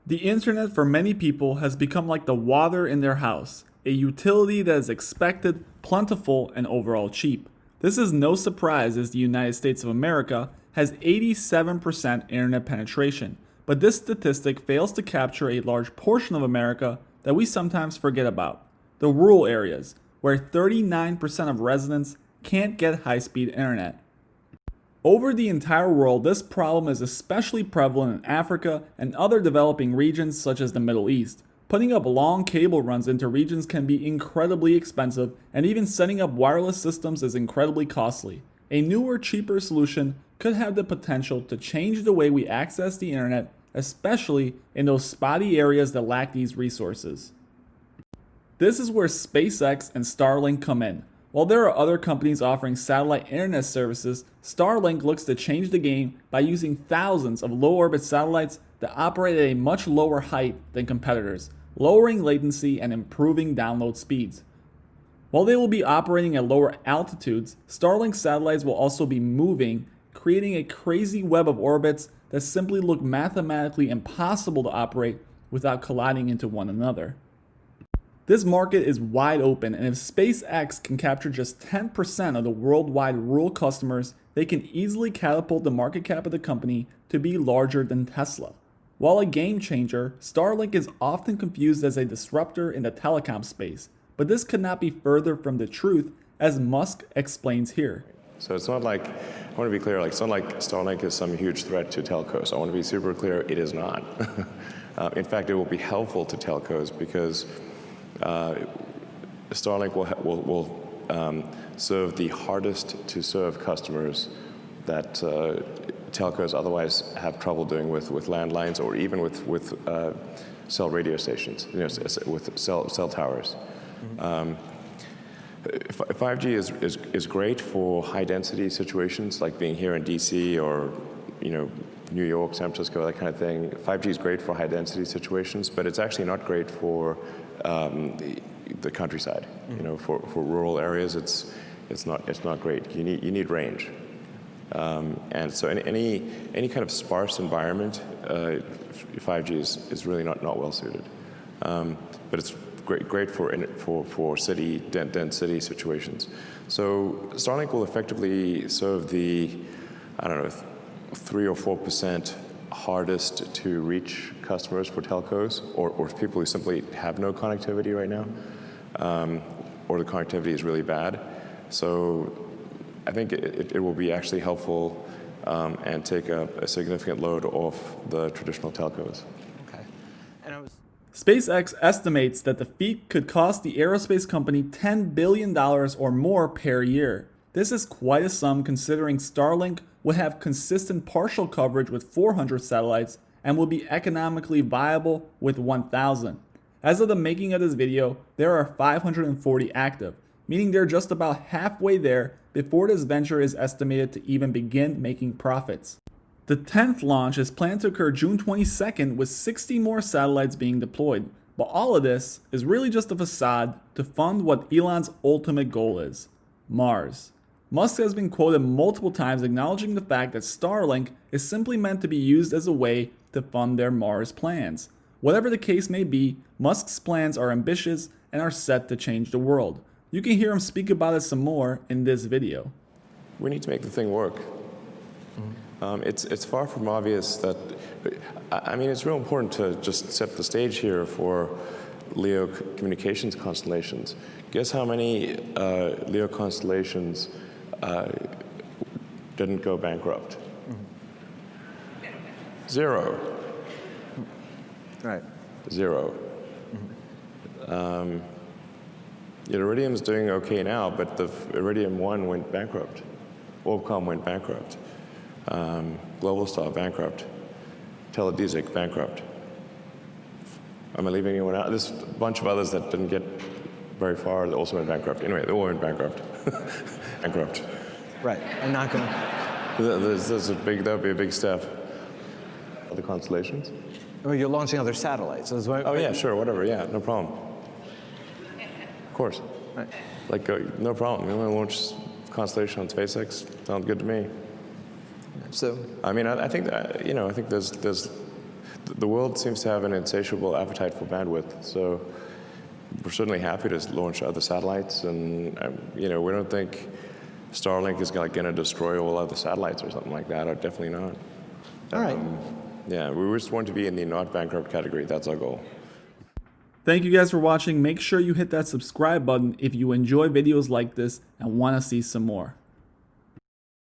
The internet for many people has become like the water in their house, a utility that is expected, plentiful, and overall cheap. This is no surprise as the United States of America has 87% internet penetration, but this statistic fails to capture a large portion of America that we sometimes forget about, the rural areas, where 39% of residents can't get high-speed internet. Over the entire world, this problem is especially prevalent in Africa and other developing regions such as the Middle East. Putting up long cable runs into regions can be incredibly expensive, and even setting up wireless systems is incredibly costly. A newer, cheaper solution could have the potential to change the way we access the internet, especially in those spotty areas that lack these resources. This is where SpaceX and Starlink come in. While there are other companies offering satellite internet services, Starlink looks to change the game by using thousands of low-orbit satellites that operate at a much lower height than competitors, lowering latency and improving download speeds. While they will be operating at lower altitudes, Starlink satellites will also be moving, creating a crazy web of orbits that simply look mathematically impossible to operate without colliding into one another. This market is wide open, and if SpaceX can capture just 10% of the worldwide rural customers, they can easily catapult the market cap of the company to be larger than Tesla. While a game changer, Starlink is often confused as a disruptor in the telecom space, but this could not be further from the truth, as Musk explains here. So it's not like, I want to be clear, it's not like Starlink is some huge threat to telcos. I want to be super clear, it is not. In fact, it will be helpful to telcos because Starlink will serve the hardest to serve customers that telcos otherwise have trouble doing with landlines or even with cell radio stations, with cell towers. 5G is great for high density situations like being here in DC or New York, San Francisco, that kind of thing. 5G is great for high density situations, but it's actually not great for the countryside. For rural areas, it's not great. You need range, and so any kind of sparse environment, 5G is really not well suited. But it's great for city dense city situations. So Starlink will effectively serve the 3 or 4% hardest to reach customers for telcos, or people who simply have no connectivity right now, or the connectivity is really bad. So I think it will be actually helpful and take a significant load off the traditional telcos. Okay. SpaceX estimates that the feat could cost the aerospace company $10 billion or more per year. This is quite a sum considering Starlink would have consistent partial coverage with 400 satellites and will be economically viable with 1,000. As of the making of this video, there are 540 active, meaning they're just about halfway there before this venture is estimated to even begin making profits. The 10th launch is planned to occur June 22nd with 60 more satellites being deployed, but all of this is really just a facade to fund what Elon's ultimate goal is: Mars. Musk has been quoted multiple times acknowledging the fact that Starlink is simply meant to be used as a way to fund their Mars plans. Whatever the case may be, Musk's plans are ambitious and are set to change the world. You can hear him speak about it some more in this video. We need to make the thing work. It's far from obvious that, it's real important to just set the stage here for LEO communications constellations. Guess how many LEO constellations didn't go bankrupt? 0. Right. 0. Iridium's doing okay now, but the Iridium 1 went bankrupt. Orbcom went bankrupt. Globalstar bankrupt. Teledesic bankrupt. Am I leaving anyone out? There's a bunch of others that didn't get very far that also went bankrupt. Anyway, they all went bankrupt. Bankrupt. Right. I'm not going to. That would be a big step. Other constellations? Well, you're launching other satellites. Oh yeah, sure, whatever. Yeah, no problem. Of course. Right. No problem. You want to launch constellation on SpaceX? Sounds good to me. So I think that I think there's the world seems to have an insatiable appetite for bandwidth. So we're certainly happy to launch other satellites, and we don't think Starlink is going to destroy all other satellites or something like that. Or definitely not. All right. Yeah, we just want to be in the not bankrupt category. That's our goal. Thank you guys for watching. Make sure you hit that subscribe button if you enjoy videos like this and want to see some more.